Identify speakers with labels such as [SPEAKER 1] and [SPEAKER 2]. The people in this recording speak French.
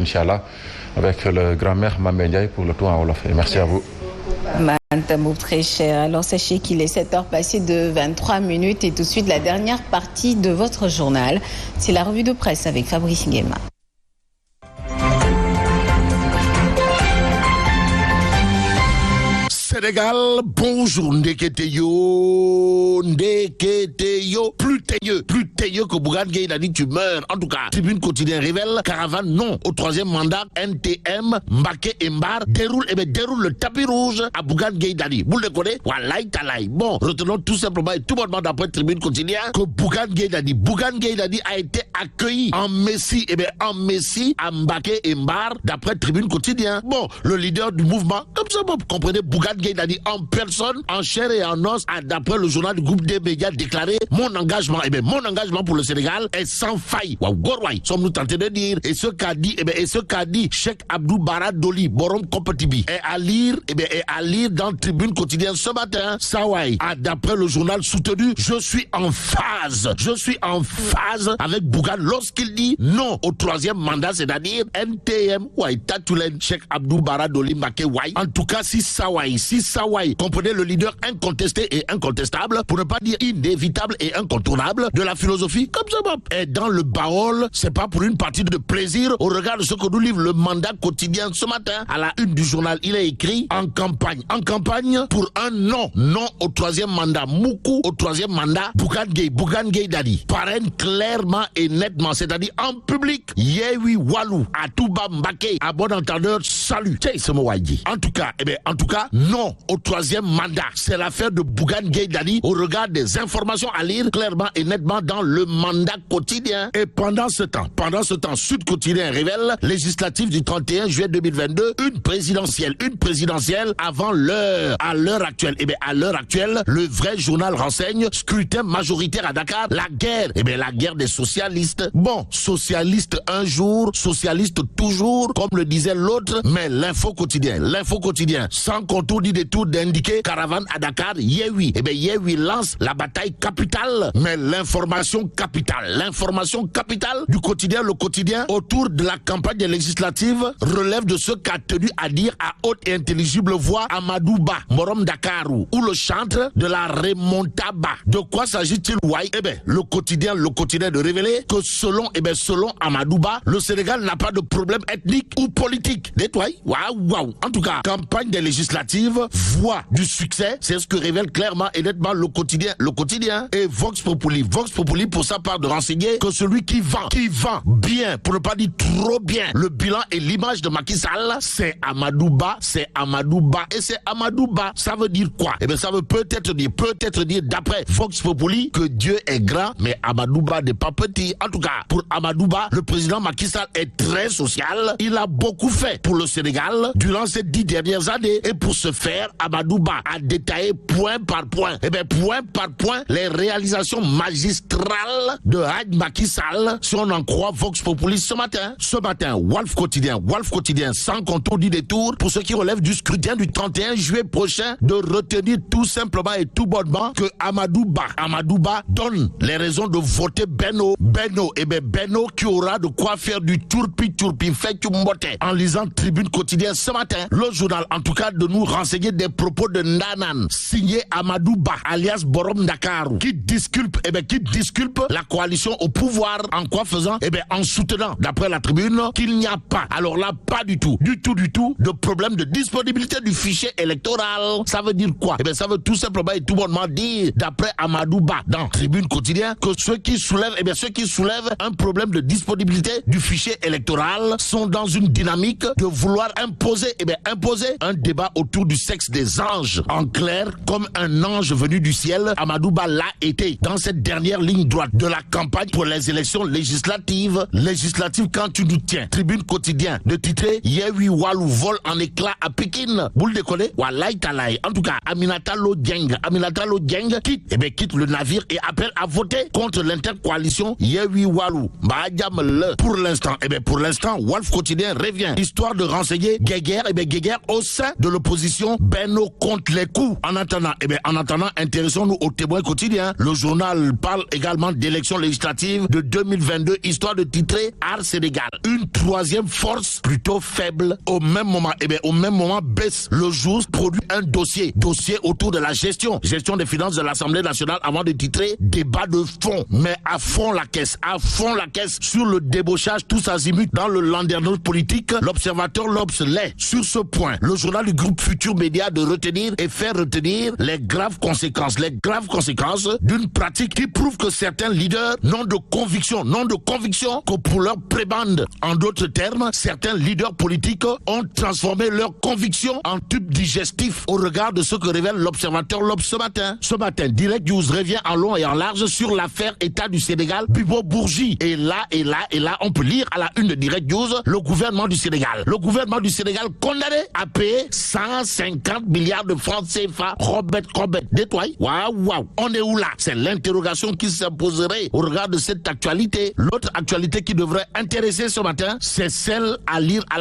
[SPEAKER 1] Inch'Allah, avec le grand-mère Mamé Ndiaye pour le tout en Wolof. Et merci à vous.
[SPEAKER 2] Mantamoub, très cher. Alors sachez qu'il est 7h passé de 23 minutes et tout de suite la dernière partie de votre journal. C'est la revue de presse avec Fabrice Nguema.
[SPEAKER 3] Sénégal, bonjour, Ndeketeyo, plus teigneux que Bougane Gueye Dani, tu meurs. En tout cas, Tribune quotidien révèle, caravane non au troisième mandat, NTM, Mbaké et Mbar, déroule le tapis rouge à Bougane Gueye Dani. Vous le connaissez? Wallahi talaï. Bon, retenons tout simplement et tout bonnement d'après Tribune quotidien que Bougane Gueye Dani a été accueilli en Messie, à Mbaké et Mbar, d'après Tribune quotidien. Bon, le leader du mouvement, comme ça, vous comprenez, Bougane Gueye Dani en personne, en chair et en os, a d'après le journal du groupe des médias déclaré mon engagement pour le Sénégal est sans faille. Waouh, Gorway, sommes-nous tentés de dire. Et ce qu'a dit Cheikh Abdou Bara Doli, Borom Kompetibi, est à lire dans Tribune quotidien ce matin. Sawai a d'après le journal soutenu, je suis en phase avec Bougane lorsqu'il dit non au troisième mandat, c'est-à-dire NTM, Tatulen, Cheikh Abdou Bara Doli, Mbaké, Wai. En tout cas, si Sawai, comprenez le leader incontesté et incontestable, pour ne pas dire inévitable et incontournable de la philosophie, comme ça, est dans le baol, c'est pas pour une partie de plaisir au regard de ce que nous livre le mandat quotidien ce matin. À la une du journal, il est écrit en campagne pour un non au troisième mandat, Moukou au troisième mandat, Bougane Gueye Dani parraine clairement et nettement, c'est-à-dire en public, Yewi Walou, à Touba Mbaké, à bon entendeur, salut. En tout cas, non au troisième mandat. C'est l'affaire de Bougane Gueye Dani au regard des informations à lire clairement et nettement dans le mandat quotidien. Et pendant ce temps, Sud Quotidien révèle législative du 31 juillet 2022, une présidentielle avant l'heure. À l'heure actuelle, le vrai journal renseigne scrutin majoritaire à Dakar, la guerre des socialistes. Bon, socialiste un jour, socialiste toujours, comme le disait l'autre, mais l'info quotidien, sans contour ni détour d'indiquer caravane à Dakar, Yewi lance la bataille capitale, mais l'information capitale du quotidien, le quotidien, autour de la campagne des législatives, relève de ce qu'a tenu à dire à haute et intelligible voix Amadou Ba, Morom Dakarou, ou le chantre de la remontaba. De quoi s'agit-il, Wai? Le quotidien de révéler que selon Amadou Ba, le Sénégal n'a pas de problème ethnique ou politique. Détoile. Waouh. En tout cas, campagne des législatives, voix du succès, c'est ce que révèle clairement et nettement le quotidien et Vox Populi pour sa part de renseigner que celui qui vend bien, pour ne pas dire trop bien, le bilan et l'image de Macky Sall, c'est Amadou Ba. Et c'est Amadou Ba, ça veut dire quoi? Ça veut peut-être dire d'après Vox Populi que Dieu est grand, mais Amadou Ba n'est pas petit. En tout cas, pour Amadou Ba, le président Macky Sall est très social. Il a beaucoup fait pour le Sénégal durant ces 10 dernières années. Et pour ce faire, Amadou Ba a détaillé point par point, les réalisations magistrales de Hadj Macky Sall, si on en croit Vox Populi ce matin, Walf Quotidien, sans contour ni détour, pour ce qui relève du scrutin du 31 juillet prochain, de retenir tout simplement et tout bonnement que Amadou Ba donne les raisons de voter Benno qui aura de quoi faire du tourpi fait mbote. En lisant Tribune quotidien ce matin, le journal en tout cas de nous renseigner des propos de Nanan, signé Amadou Ba, alias Borom Dakarou, qui disculpe la coalition au pouvoir, en quoi faisant? En soutenant, d'après la Tribune, qu'il n'y a pas, alors là, pas du tout, de problème de disponibilité du fichier électoral. Ça veut dire quoi? Ça veut tout simplement et tout bonnement dire, d'après Amadou Ba, dans Tribune quotidien, que ceux qui soulèvent un problème de disponibilité du fichier électoral sont dans une dynamique de vouloir imposer un débat autour du sexe des anges. En clair, comme un ange venu du ciel, Amadou Ba l'a été dans cette dernière ligne droite de la campagne pour les élections législatives quand tu nous tiens. Tribune quotidien de titrer Yewi Walou vole en éclat à Pékin. Vous le déconnez? Wallahi talaï. En tout cas, Aminata Lo Dieng quitte le navire et appelle à voter contre l'intercoalition Yewi Walou. Pour l'instant, Walf Quotidien revient, histoire de renseigner Guéguerre au sein de l'opposition Benno contre les coups. En attendant, intéressons-nous au Témoin quotidien. Le journal parle également d'élections législatives de 2022, histoire de titrer Art Sénégal. Une troisième force plutôt faible. Au même moment, baisse le jour, produit un dossier autour de la gestion des finances de l'Assemblée nationale avant de titrer débat de fond. Mais à fond la caisse sur le débauchage tous azimuts dans le landerneau politique. L'Observateur l'Obs l'est. Sur ce point, le journal du groupe Futur Média de retenir et faire retenir les graves conséquences d'une pratique qui prouve que certains leaders n'ont de conviction que pour leur prébande. En d'autres termes, certains leaders politiques ont transformé leurs convictions en tube digestif au regard de ce que révèle l'Observateur l'Obs ce matin. Ce matin, Direct News revient en long et en large sur l'affaire État du Sénégal, Bibo Bourgi. Et là, on peut lire à la une de Direct News, le gouvernement du Sénégal condamné à payer 150 milliards de francs CFA. Robert, détoile. Waouh. On est où là? C'est l'interrogation qui s'imposerait au regard de cette actualité. L'autre actualité qui devrait intéresser ce matin, c'est celle à lire à